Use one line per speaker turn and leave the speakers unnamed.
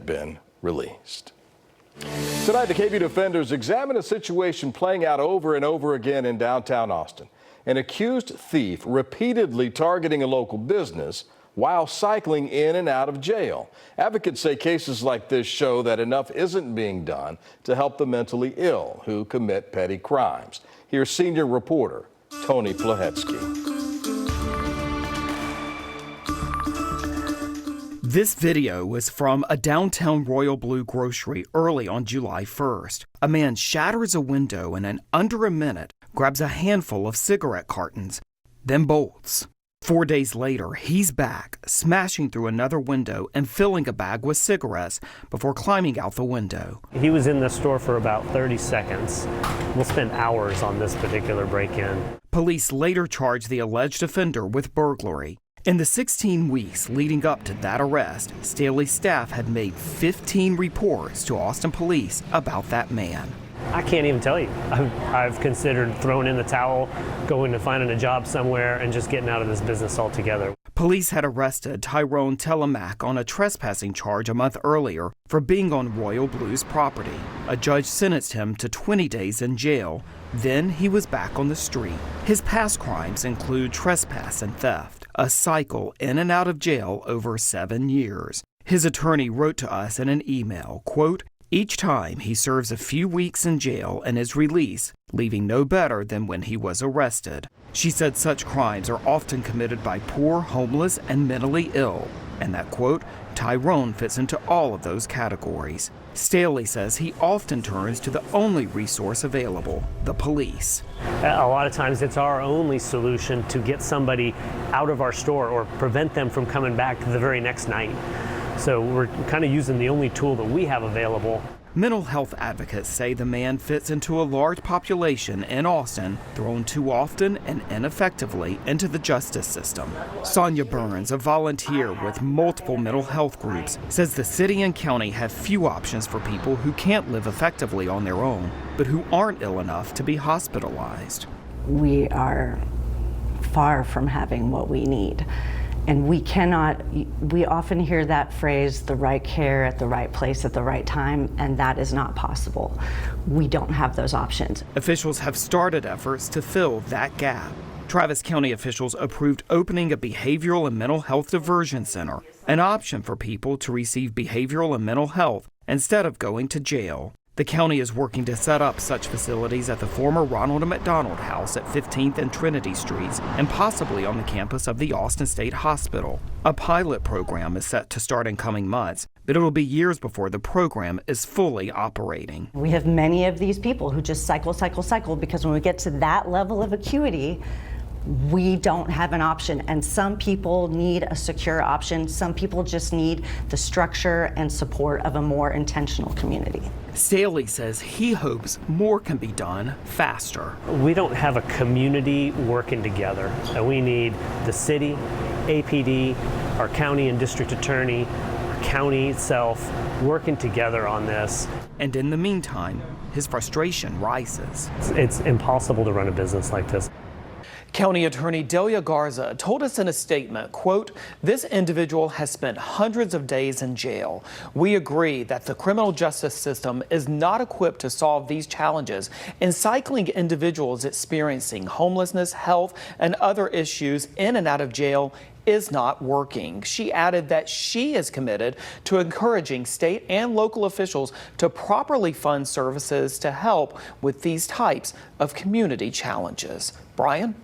been released. Tonight, the KVUE Defenders examine a situation playing out over and over again in downtown Austin. An accused thief repeatedly targeting a local business while cycling in and out of jail. Advocates say cases like this show that enough isn't being done to help the mentally ill who commit petty crimes. Here's senior reporter Tony Plahetsky.
This video was from a downtown Royal Blue grocery early on July 1st. A man shatters a window and in under a minute grabs a handful of cigarette cartons, then bolts. 4 days later, he's back, smashing through another window and filling a bag with cigarettes before climbing out the window.
He was in the store for about 30 seconds. We'll spend hours on this particular break-in.
Police later charged the alleged offender with burglary. In the 16 weeks leading up to that arrest, Staley's staff had made 15 reports to Austin police about that man.
I can't even tell you. I've considered throwing in the towel, going to finding a job somewhere, and just getting out of this business altogether.
Police had arrested Tyrone Telemack on a trespassing charge a month earlier for being on Royal Blue's property. A judge sentenced him to 20 days in jail. Then he was back on the street. His past crimes include trespass and theft, a cycle in and out of jail over 7 years. His attorney wrote to us in an email, quote, "Each time he serves a few weeks in jail and is released, leaving no better than when he was arrested." She said such crimes are often committed by poor, homeless, and mentally ill, and that, quote, Tyrone fits into all of those categories. Staley says he often turns to the only resource available, the police.
A lot of times it's our only solution to get somebody out of our store or prevent them from coming back the very next night. So we're kind of using the only tool that we have available.
Mental health advocates say the man fits into a large population in Austin, thrown too often and ineffectively into the justice system. Sonia Burns, a volunteer with multiple mental health groups, says the city and county have few options for people who can't live effectively on their own, but who aren't ill enough to be hospitalized.
We are far from having what we need. And we often hear that phrase, the right care at the right place at the right time, and that is not possible. We don't have those options.
Officials have started efforts to fill that gap. Travis County officials approved opening a behavioral and mental health diversion center, an option for people to receive behavioral and mental health instead of going to jail. The county is working to set up such facilities at the former Ronald McDonald House at 15th and Trinity Streets and possibly on the campus of the Austin State Hospital. A pilot program is set to start in coming months, but it'll be years before the program is fully operating.
We have many of these people who just cycle, because when we get to that level of acuity, we don't have an option, and some people need a secure option. Some people just need the structure and support of a more intentional community.
Staley says he hopes more can be done faster.
We don't have a community working together. We need the city, APD, our county and district attorney, our county itself working together on this.
And in the meantime, his frustration rises.
It's impossible to run a business like this.
County Attorney Delia Garza told us in a statement, quote, "This individual has spent hundreds of days in jail. We agree that the criminal justice system is not equipped to solve these challenges, and cycling individuals experiencing homelessness, health, and other issues in and out of jail is not working." She added that she is committed to encouraging state and local officials to properly fund services to help with these types of community challenges. Brian?